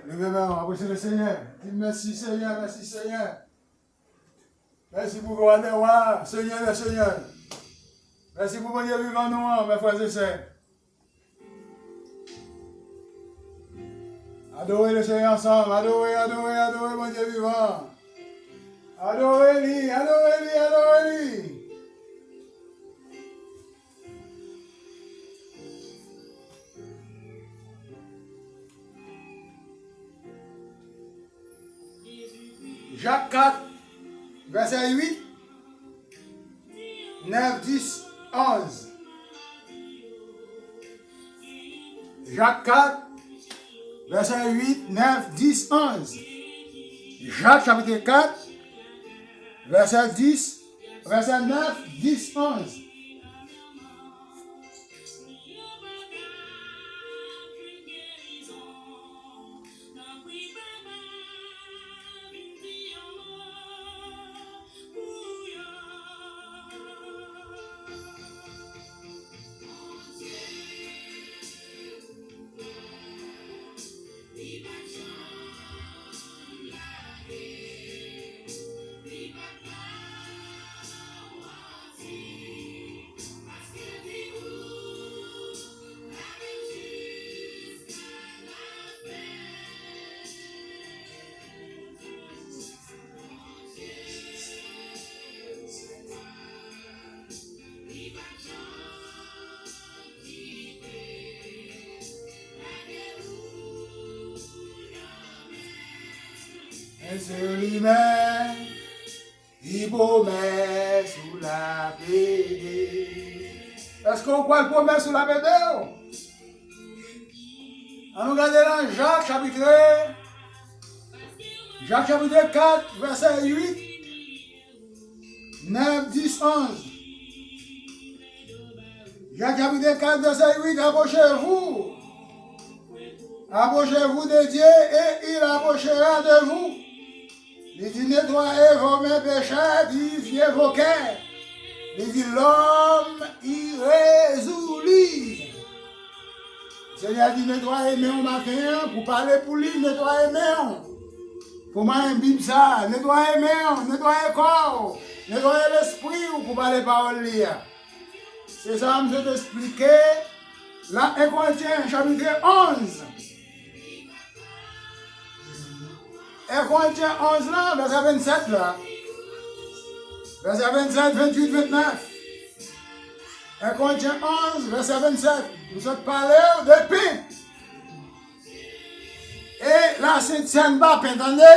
Levez-moi, approchez le Seigneur. Dites merci Seigneur, merci Seigneur. Merci pour vous avoir, Seigneur le Seigneur. Merci pour mon Dieu vivant nous, mes frères et sœurs. Adorez le Seigneur ensemble, adorez, adorez, adorez mon Dieu vivant. Adorez-lui, adorez-lui, adorez-lui. Jacques 4, verset 8, 9, 10, 11. Jacques 4, verset 8, 9, 10, 11. Jacques chapitre 4, verset 10, verset 9, 10, 11. Et sur lui-même, il promet sous la BD. Est-ce qu'on croit le promet sous la BD? On nous regarde dans Jacques chapitre 4, verset 8, 9, 10, 11. Jacques chapitre 4, verset 8, approchez-vous. Approchez-vous de Dieu et il approchera de vous. Il dit nettoyez vos mains pécheurs, purifiez vos cœurs. Il dit l'homme irrésolu. Seigneur dit nettoyez mes mains matin pour parler pour lui, nettoyez mes mains. Pour moi un bim ça, nettoyez mes mains, nettoyez le corps, nettoyez l'esprit pour parler parole lire. C'est ça que je vais t'expliquer. Là, 1 Corinthiens chapitre 11. 1 Corinthiens 11 là, verset 27 là. Verset 27, 28, 29. 1 Corinthiens 11, verset 27. Nous sommes parlé de pain. Et la Sainte Seine va entendez?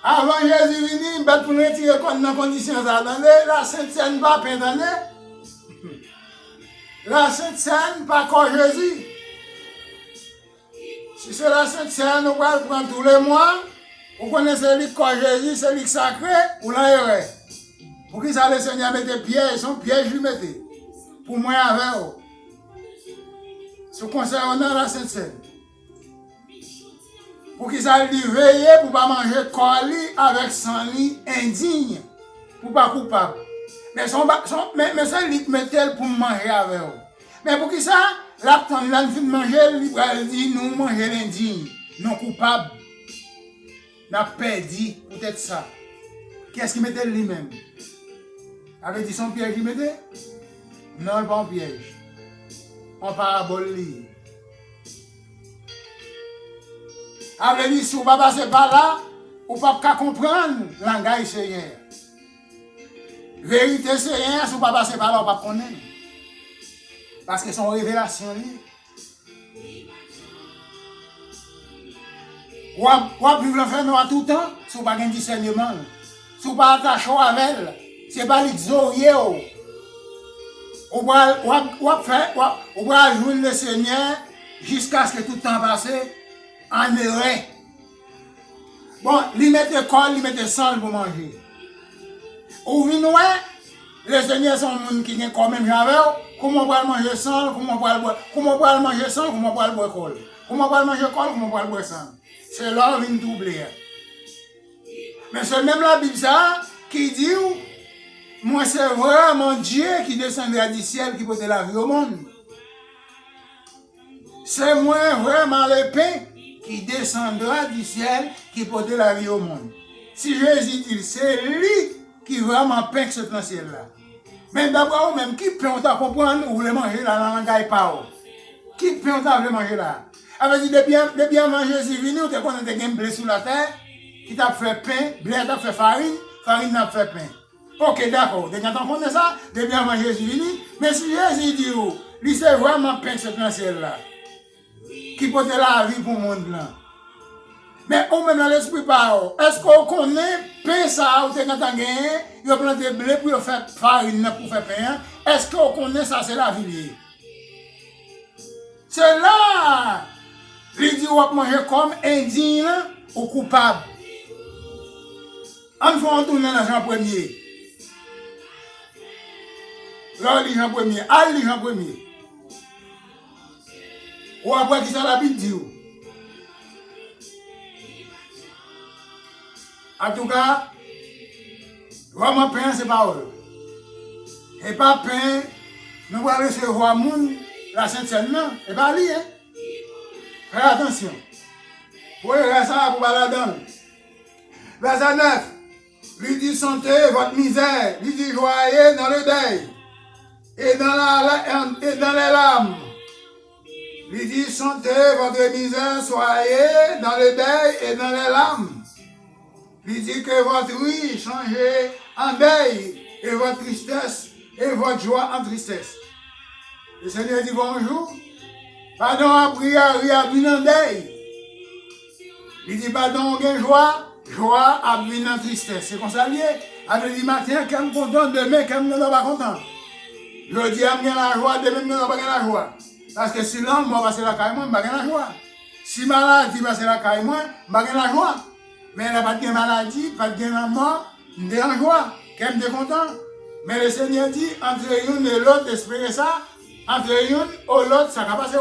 Avant Jésus venu, pour nous retirer dans la condition ça, attendez? La Sainte Seine va entendez? La Sainte Seine pas comme Jésus. Si c'est la Sainte Seine, on va le prendre tous les mois. Vous connaissez lui comme Jésus, c'est lui sacré, ou l'en pour qui ça le Seigneur mette piège, son piège lui mette. Pour moi avec eux. Ce concernant la Sainte Seine. Pour qui ça lui veille pour ne pas manger corps avec sang indigne. Pour ne pas coupable. Mais ça lui mette pour manger avec eux. Mais pour qui ça, la fin de manger, il dit nous manger l'indigne, non coupable. N'a perdu peut-être ça. Qu'est-ce qu'il mettait lui-même? Avait dit son piège qu'il mettait? Non, pas un piège. En parabole lui. Avait dit si vous ne passez par là, vous ne pouvez pas comprendre le langage Seigneur. Vérité Seigneur, si vous ne passez par là, vous ne pouvez pas connaître. Parce que son révélation lui. Ou à vivre l'enfer noir tout le temps, si vous n'avez pas de discernement. Si vous n'avez pas attaché avec elle, ce n'est pas l'exorier. Ou va jouer le Seigneur jusqu'à ce que tout le temps passe en erreur. Bon, il met le corps, il met le sang pour manger. Ou venez, le Seigneur sont des gens qui ont quand même jamais. Comment on va manger sang, comment on va manger sang, comment on va boire col. Comment on va manger col, comment on va boire sang. C'est là où il double. Mais c'est même la Bible ça qui dit moi c'est vraiment Dieu qui descendra du ciel qui porte la vie au monde. C'est moi vraiment le pain qui descendra du ciel, qui porte la vie au monde. Si Jésus dit, c'est lui qui vraiment peint ce dans ciel là. Mais d'abord, même qui peut on t'a comprendre ou voulez manger là dans la pas. Qui peut on t'a voulu manger là? Avec dit, de bien manger, si venu, tu connais des blé sous la terre, qui t'a fait pain, blé t'a fait farine, farine t'a fait pain. Ok, d'accord, quand on connaît ça, de bien manger, si venu, mais si Jésus dit, lui c'est vraiment pain ce dans ciel là, qui porte la vie pour le monde là. Mais on même dans l'esprit par est-ce qu'on connaît pain ça ou quand on gagne, il a planté blé pour faire farine pour faire pain. Est-ce qu'on connaît ça c'est la vie? C'est là. Il dit on va manger comme indigne ou coupable. On va tourner dans Jean 1er. Là lit Jean 1er, à lit Jean 1er. Ou après qui ça la Bible dit. En tout cas, vraiment pain, c'est parole. Et pas pain, nous allons recevoir moun, la Sainte-Seine, non. Et pas lui, hein. Faites attention. Vous voyez ça pour la donne. Verset 9. Lui dit santé votre misère. Lui dit joyeux dans le deuil. Et dans les larmes. Lui dit santé votre misère, soyez dans le deuil et dans les larmes. Il dit que votre oui changez en deuil et votre tristesse et votre joie en tristesse. Le Seigneur dit bonjour. Pardon à prière, oui à venir en deuil. Il dit pardon, gain joie, joie à venir en tristesse. C'est comme ça lié. Elle dit matin, qu'elle me content, demain, qu'elle me pas content. Je dis, elle me la joie, demain, elle me pas la joie. Parce que si l'homme va passer la caille, moi, je pas la joie. Si maladie va passer la caille, moi, je pas la joie. Mais elle n'a pas de maladie, pas de mort, je suis en joie, qu'elle me content. Mais le Seigneur dit, entre une et l'autre, espérez ça, entre une et l'autre, ça va passer,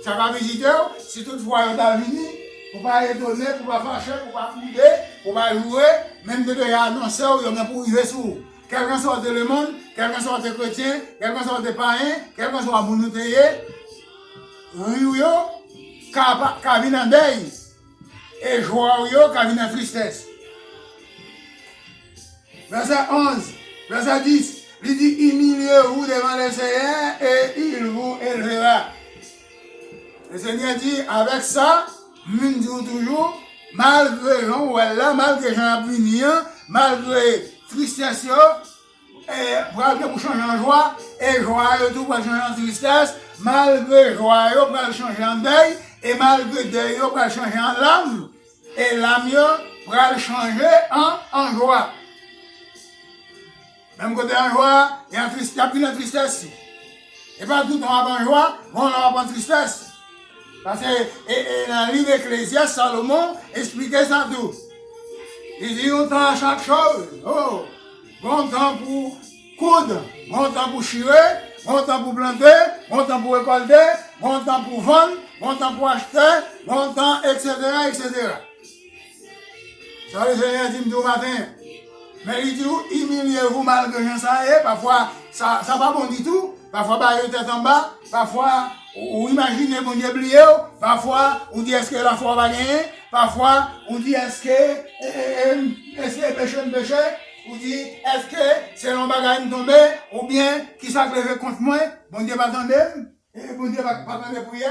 ça va visiter, si toutefois vous avez venu, pour ne pas étonner, pour ne pas fâcher, pour ne pas fouiller, pour ne pas jouer, même de te annoncer, vous avez pour vivre sous. Quelqu'un soit le monde, quelqu'un soit chrétien, quelqu'un soit païen, quelqu'un soit bounoutéier, oui, qui vient en deuil. Et joie qui vient en tristesse. Verset 11, verset 10, il dit humiliez-vous devant le Seigneur et il vous élevera. Le Seigneur dit avec ça, nous disons toujours, malgré Jean Brunian, malgré tristesse, et pour changer en joie, et joie tout pour changer en tristesse, malgré joie pour changer en deuil, et malgré deuil pour changer en larmes. Et l'âme va changer en joie. Même côté en joie, il y a plus de tristesse. Et pas tout le temps en joie, on va en tristesse. Parce que dans le livre Ecclésiaste, Salomon expliquait ça tout. Il dit on temps à chaque chose. Oh, bon temps pour coudre, bon temps pour chirer, bon temps pour planter, bon temps pour récolter, bon temps pour vendre, bon temps pour acheter, bon temps, etc., etc. Ça, le Seigneur dit tout matin. Mais il dit, humiliez-vous malgré ça, et parfois, ça va bon du tout. Parfois, bah, il tête en bas. Parfois, ou imaginez mon Dieu oublié. Parfois, on dit, est-ce que la foi va gagner? Parfois, on dit, est-ce que péché? On dit, est-ce que c'est l'on bagaille tombé? Ou bien, qui s'est levé contre moi? Bon Dieu va attendre. Et bon Dieu va attendre pour lui.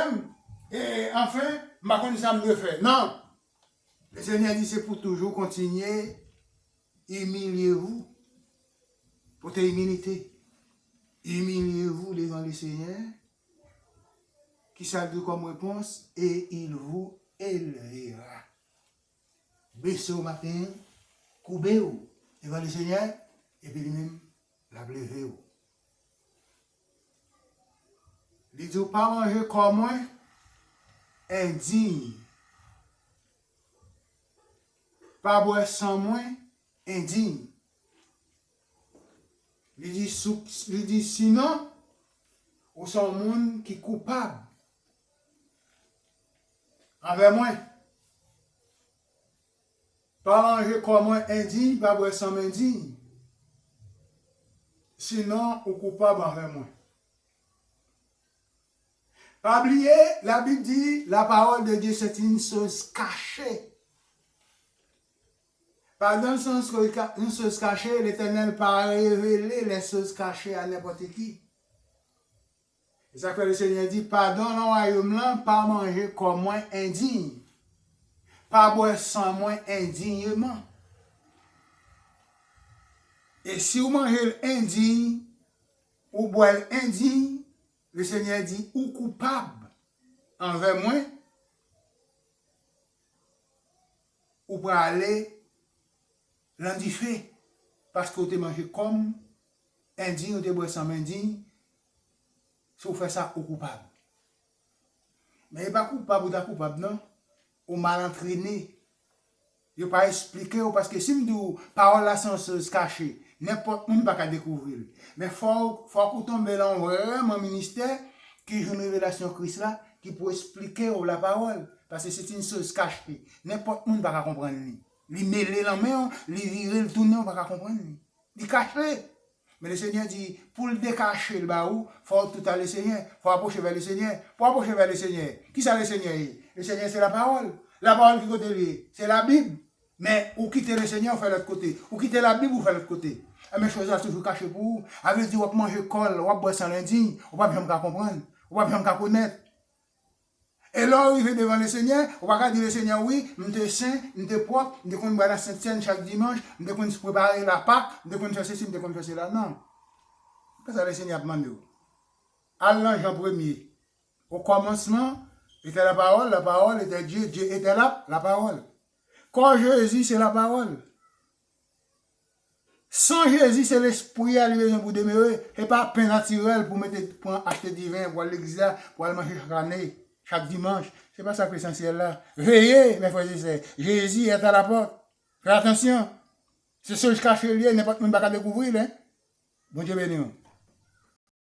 Et enfin, ma condition ça me fait. Non. Le Seigneur dit, c'est pour toujours continuer. Humiliez-vous. Pour tes humilité. Humiliez-vous devant le Seigneur. Qui salue comme réponse. Et il vous élèvera. Baissez au matin. Coubez-vous devant le Seigneur. Et puis lui-même, la levez-vous. Il dit, pas manger comme moi. Indigne. Pas boire sans moi, indigne. Il dit sinon, ou sont monde qui est coupable envers moi. Pas manger comme moi indigne, pas boire sans moi indigne. Sinon, ou coupable envers moi. Pas oublier, la Bible dit, la parole de Dieu, c'est une chose cachée. Pas dans le sens qu'une chose cachée, l'Éternel n'a pas révélé les choses cachées à n'importe qui. C'est ça que le Seigneur dit, pardon, dans le royaume là, pas manger comme moi indigne. Pas boire sans moi indignement. Et si vous mangez indigne, ou boire indigne, le Seigneur dit, ou coupable envers moi, ou pour aller l'endifer. Parce que vous avez mangé comme indigne, vous avez boire sans indigne, si vous faites ça, vous coupable. Mais il n'est pas coupable ou pas coupable, non? Ou mal entraîné. Il ne pas expliquer, parce que si vous dites parole là sans chose cachée, n'importe qui ne peut pas découvrir. Mais il faut qu'on tombe dans vraiment ministère qui joue une révélation Christ là, qui peut expliquer la parole. Parce que c'est une chose cachée. N'importe qui ne peut pas comprendre. Il mêle la main, il vire le tourner, on ne peut pas comprendre. Il cache. Mais le Seigneur dit, pour le décacher le baou, il faut tout à le Seigneur, il faut approcher vers le Seigneur. Pour approcher vers le Seigneur, qui c'est le Seigneur? Le Seigneur, c'est la parole. La parole qui côté lui, c'est la Bible. Mais ou quitter le Seigneur, ou faire l'autre côté. Ou quitter la Bible, ou faire l'autre côté. La même chose, c'est toujours caché pour vous. Avec dit, on manger col, on boire sans l'indigne, on va bien comprendre, on va bien connaître. Et là, il va devant le Seigneur, on va dire le Seigneur, oui, je suis saint, je suis propre, je suis boire la Sainte-Seine chaque dimanche, je suis préparer la Pâque, je suis faire ceci, je suis faire cela. Non. C'est ça le Seigneur a demandé. Allah, Jean 1er. Au commencement, était la parole était Dieu, Dieu était là, la parole. Quand Jésus, c'est la parole. Sans Jésus, c'est l'esprit à lui pour demeurer. Ce n'est pas pain naturel pour acheter du vin, pour aller à l'église, pour aller manger chaque année, chaque dimanche. Ce n'est pas ça que l'essentiel là. Veillez, mes frères et sœurs. Jésus est à la porte. Faites attention. C'est ce que je cache, n'importe qui ne peut pas découvrir. Bon Dieu béni.